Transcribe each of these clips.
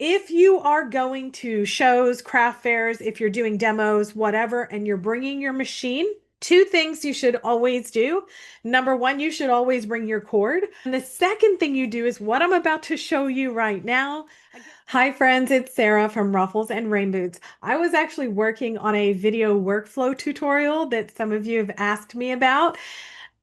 If you are going to shows, craft fairs, if you're doing demos, whatever, and you're bringing your machine, two things you should always do. Number one, you should always bring your cord. And the second thing you do is what I'm about to show you right now. Hi, friends, it's Sarah from Ruffles and Rain Boots. I was actually working on a video workflow tutorial that some of you have asked me about.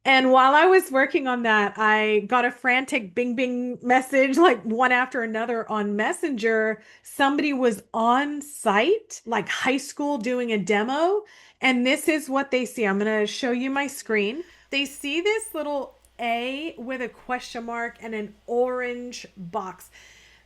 And while I was working on that, I got a frantic bing bing message, like one after another on Messenger. Somebody was on site, like high school, doing a demo. And this is what they see. I'm going to show you my screen. They see this little A with a question mark and an orange box.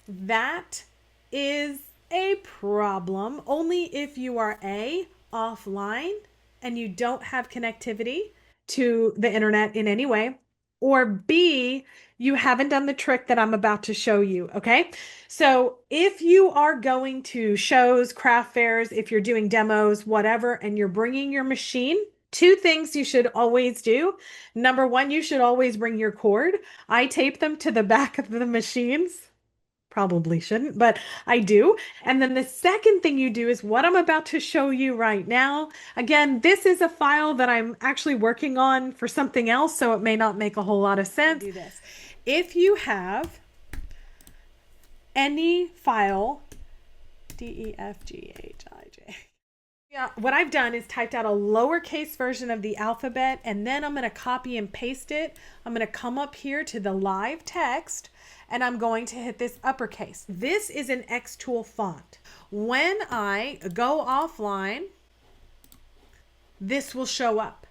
That is a problem only if you are A, offline, and you don't have connectivity to the internet in any way, or B, you haven't done the trick that I'm about to show you. Okay. So if you are going to shows, craft fairs, if you're doing demos, whatever, and you're bringing your machine, two things you should always do. Number one, you should always bring your cord. I tape them to the back of the machines. Probably shouldn't, but I do. And then the second thing you do is what I'm about to show you right now. Again, this is a file that I'm actually working on for something else, so it may not make a whole lot of sense. Do this. If you have any file, DEFGHIJ. Yeah, what I've done is typed out a lowercase version of the alphabet, and then I'm going to copy and paste it. I'm going to come up here to the live text, and I'm going to hit this uppercase. This is an xTool font. When I go offline, this will show up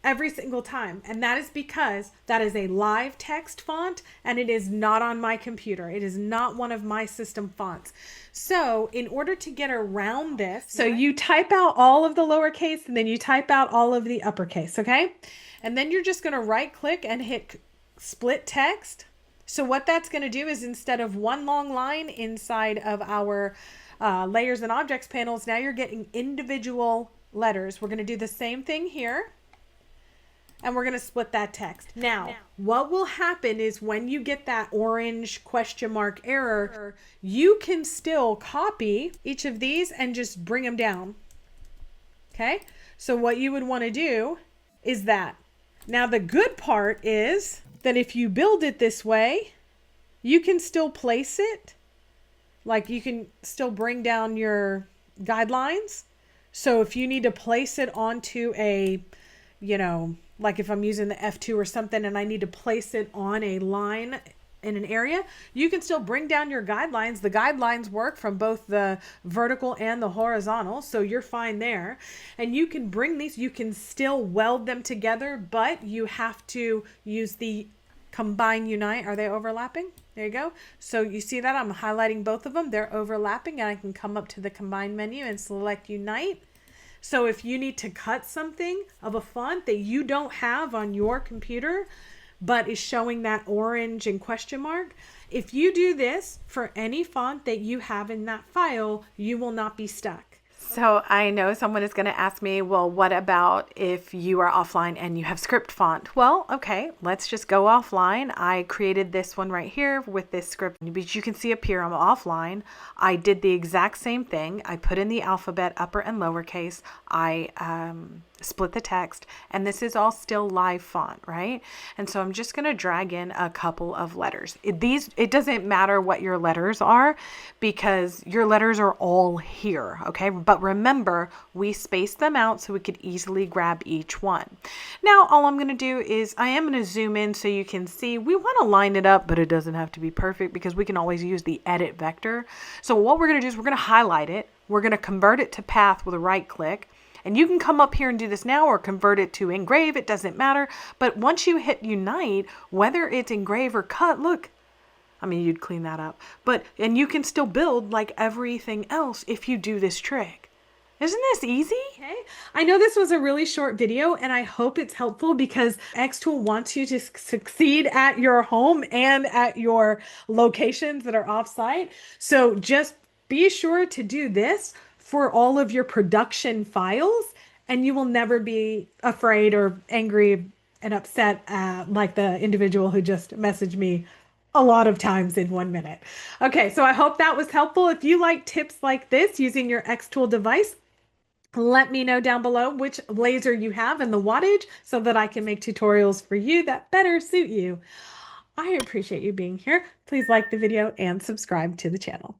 every single time. And that is because that is a live text font and it is not on my computer. It is not one of my system fonts. So in order to get around this, so you type out all of the lowercase and then you type out all of the uppercase, okay? And then you're just going to right click and hit split text. So what that's going to do is instead of one long line inside of our layers and objects panels, now you're getting individual letters. We're going to do the same thing here. And we're going to split that text. Now, what will happen is when you get that orange question mark error, you can still copy each of these and just bring them down. Okay? So what you would want to do is that. Now, the good part is that if you build it this way, you can still place it. Like you can still bring down your guidelines. So if you need to place it onto a, like if I'm using the F2 or something and I need to place it on a line in an area, you can still bring down your guidelines. The guidelines work from both the vertical and the horizontal, so you're fine there. And you can bring these, you can still weld them together, but you have to use the combine unite. Are they overlapping? There you go. So you see that I'm highlighting both of them. They're overlapping and I can come up to the combine menu and select unite. So if you need to cut something of a font that you don't have on your computer, but is showing that orange and question mark, if you do this for any font that you have in that file, you will not be stuck. So I know someone is going to ask me, well, what about if you are offline and you have script font? Well, okay, let's just go offline. I created this one right here with this script, but you can see up here I'm offline. I did the exact same thing. I put in the alphabet upper and lowercase. I split the text, and this is all still live font, right? And so I'm just going to drag in a couple of letters. It doesn't matter what your letters are because your letters are all here, okay? But remember, we spaced them out so we could easily grab each one. Now, all I'm going to do is I am going to zoom in so you can see. We want to line it up, but it doesn't have to be perfect because we can always use the edit vector. So what we're going to do is we're going to highlight it. We're going to convert it to path with a right click. And you can come up here and do this now or convert it to engrave. It doesn't matter. But once you hit unite, whether it's engrave or cut, look, I mean, you'd clean that up. And you can still build like everything else if you do this trick. Isn't this easy? Okay. I know this was a really short video and I hope it's helpful because xTool wants you to succeed at your home and at your locations that are offsite. So just be sure to do this for all of your production files and you will never be afraid or angry and upset like the individual who just messaged me a lot of times in 1 minute. Okay, so I hope that was helpful. If you like tips like this using your xTool device, let me know down below which laser you have and the wattage so that I can make tutorials for you that better suit you. I appreciate you being here. Please like the video and subscribe to the channel.